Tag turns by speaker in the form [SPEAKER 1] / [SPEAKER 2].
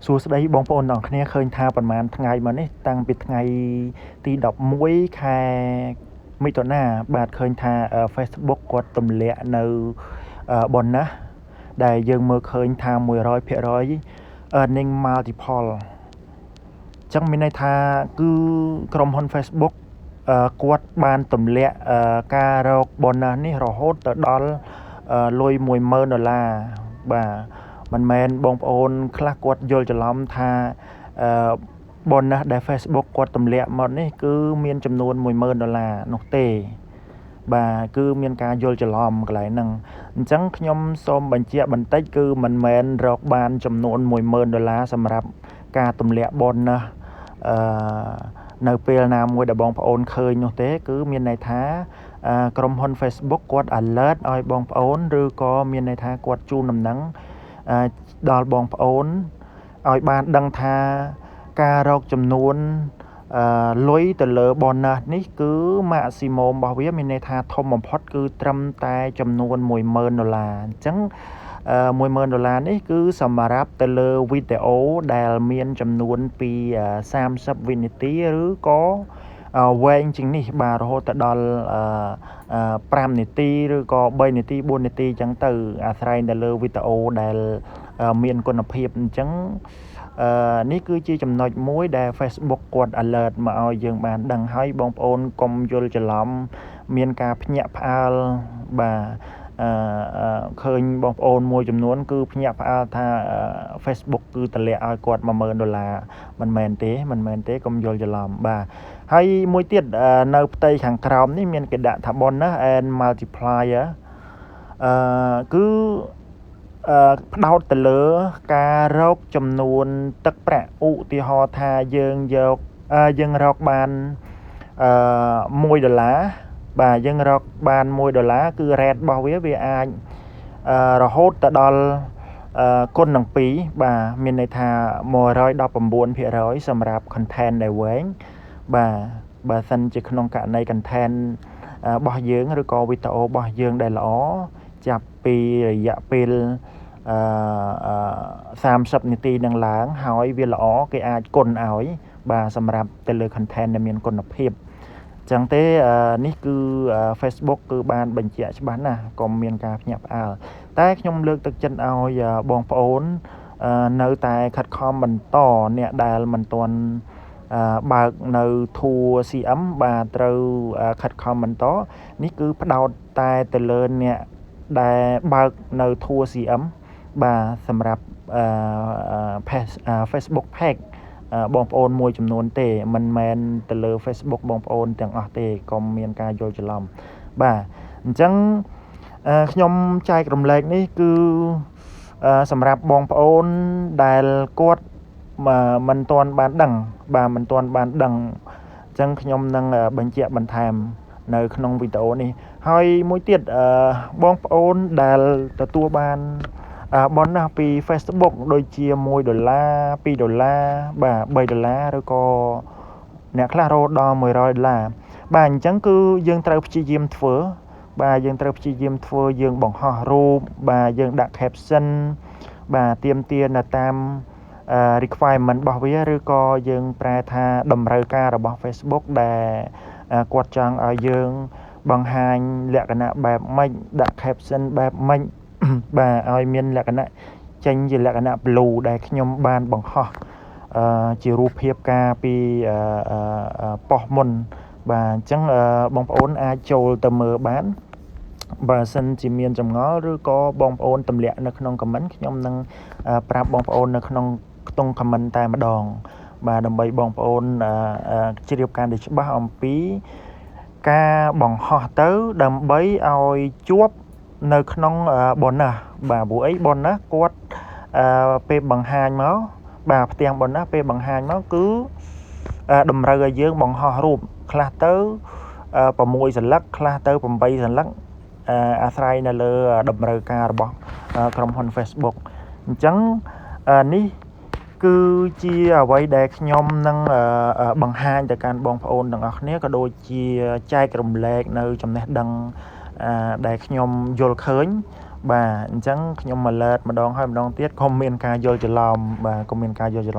[SPEAKER 1] សួស្តីបងប្អូនទាំងអស់គ្នាឃើញថាប្រហែលថ្ងៃមកនេះតាំងពីថ្ងៃទី11ខែមិថុនាបាទឃើញថា Facebook គាត់ទម្លាក់នៅbonus ដែលយើងមើលឃើញថា100% earning multiple ចឹងមានន័យថាគឺក្រុមហ៊ុន Facebook គាត់បានទម្លាក់ការរក bonus នេះរហូតទៅដល់លុយ$10,000បាទមិនមែនបងប្អូនខ្លះគាត់យល់ច្រឡំថាbonus ដែល Facebook គាត់ទម្លាក់មកនេះគឺមានចំនួន$10,000នោះទេបាទគឺមានការយល់ច្រឡំកន្លែងហ្នឹងអញ្ចឹងខ្ញុំសូមបញ្ជាក់បន្តិចគឺមិនមែនរកបានចំនួន$10,000សម្រាប់ការទម្លាក់ bonus នៅពេលណាមួយដែលបងប្អូនឃើញនោះទេគឺមានន័យថាក្រុមហ៊ុន Facebook គាត់ alert ឲ្យបងប្អូនឬក៏មានន័យថាគាត់ជូនដំណឹងដល់បងប្អូនឲ្យបានដឹងថាការរកចំនួនលុយទៅលើ bonus នេះគឺ maximum របស់វាមានន័យថាធំបំផុតគឺត្រឹមតែចំនួន$10,000អញ្ចឹង$10,000នេះគឺសម្រាប់ទៅលើវីដេអូដែលមានចំនួនពី30វិនាទីឬក៏វែងជាងនេះបាទរហូតទៅដល់5នាទីឬក៏3នាទី4នាទីអញ្ចឹងទៅអាស្រ័យទៅលើវីដេអូដែលមានគុណភាពអញ្ចឹងនេះគឺជាចំណុចមួយដែល Facebook គាត់ alert មកឲ្យយើងបានដឹងហើយបងប្អូនកុំយល់ច្រឡំមានការភ្ញាក់ផ្អើលបាទឃើញបងប្អូនមួយចំនួនគឺភ្ញាក់ផ្អើលថា Facebook គឺតម្លាក់ឲ្យគាត់$10,000មិនមែនទេកុំយល់ច្រឡំបាទហើយមួយទៀតនៅផ្ទៃខាងក្រោមនេះមានគេដាក់ថា bonus and multiplier គឺផ្ដោតទៅលើការរកចំនួនទឹកប្រាក់ឧទាហរណ៍ថាយើងរកបាន$1បាទយើងរកបាន$1គឺ rate របស់វាអាចរហូតទៅដល់គុណនឹង2បាទមានន័យថា119% សម្រាប់ content ដែលវែងបាទបើសិនជាក្នុងករណី content របស់យើងឬក៏វីដេអូរបស់យើងដែលល្អចាប់ពីរយៈពេល30នាទីនឹងឡើងហើយវាល្អគេអាចគុណឲ្យបាទសម្រាប់ទៅលើ content ដែលមានគុណភាពអញ្ចឹងទេនេះគឺ Facebook គឺបានបញ្ជាក់ច្បាស់ណាស់កុំមានការភ្ញាក់ផ្អើលតែខ្ញុំលើកទឹកចិត្តឲ្យបងប្អូននៅតែខិតខំបន្តអ្នកដែលមិនទាន់បើកនៅ Tour CM បាទត្រូវខិតខំបន្តនេះគឺផ្ដោតតែទៅលើអ្នកដែលបើកនៅ Tour CM បាទសម្រាប់Facebook page បងប្អូនមួយចំនួនទេមិនមែនទៅលើ Facebook បងប្អូនទាំងអស់ទេកុំមានការយល់ច្រឡំបាទអញ្ចឹងខ្ញុំចែករំលែកនេះគឺសម្រាប់បងប្អូនដែលគាត់មិនទាន់បានដឹងបាទមិនទាន់បានដឹងអញ្ចឹងខ្ញុំនឹងបញ្ជាក់បន្ថែមនៅក្នុងវីដេអូនេះហើយមួយទៀតបងប្អូនដែលទទួលបានbonus ពី Facebook ដូចជា$1 $2 បាទ$3ឬក៏អ្នកខ្លះរហូតដល់$100បាទអញ្ចឹងគឺយើងត្រូវព្យាយាមធ្វើយើងបង្ហោះរូបបាទយើងដាក់ caption បាទទាមទារនៅតាមrequirement របស់វាឬក៏យើងប្រែថាតម្រូវការរបស់ Facebook ដែលគាត់ចង់ឲ្យយើងបង្ហាញលក្ខណៈបែបម៉េចដាក់ caption បែបម៉េចបាទឲ្យមានលក្ខណៈចេញជាលក្ខណៈ blue ដែលខ្ញុំបានបង្ហោះជារូបភាពការពីប៉ុស្តិ៍មុនបាទអញ្ចឹងបងប្អូនអាចចូលទៅមើលបានបើសិនជាមានចម្ងល់ឬក៏បងប្អូនទម្លាក់នៅក្នុង comment ខ្ញុំនឹងប្រាប់បងប្អូននៅក្នុងខ្ទង់ comment តែម្ដងបាទដើម្បីបងប្អូនជ្រាបកាន់តែច្បាស់អំពីការបង្ហោះទៅដើម្បីឲ្យជាប់នៅក្នុង bonus បាទព្រោះអី bonus គាត់ពេលបង្ហាញមកបាទផ្ទាំង bonus ពេលបង្ហាញមកគឺតម្រូវឲ្យយើងបង្ហោះរូបខ្លះទៅ6សន្លឹកខ្លះទៅ8សន្លឹកអាស្រ័យនៅលើតម្រូវការរបស់ក្រុមហ៊ុន Facebook អញ្ចឹងនេះគឺជាអ្វីដែលខ្ញុំនឹងបង្ហាញទៅកាន់បងប្អូនទាំងអស់គ្នាក៏ដូចជាចែករំលែកនៅចំណេះដឹងដែលខ្ញុំយល់ឃើញ bà chẳng nhưng mà lệch mà đòn hai mà đòn tiết không miền ca vô chờ lòng bà không miền ca vô chờ lòng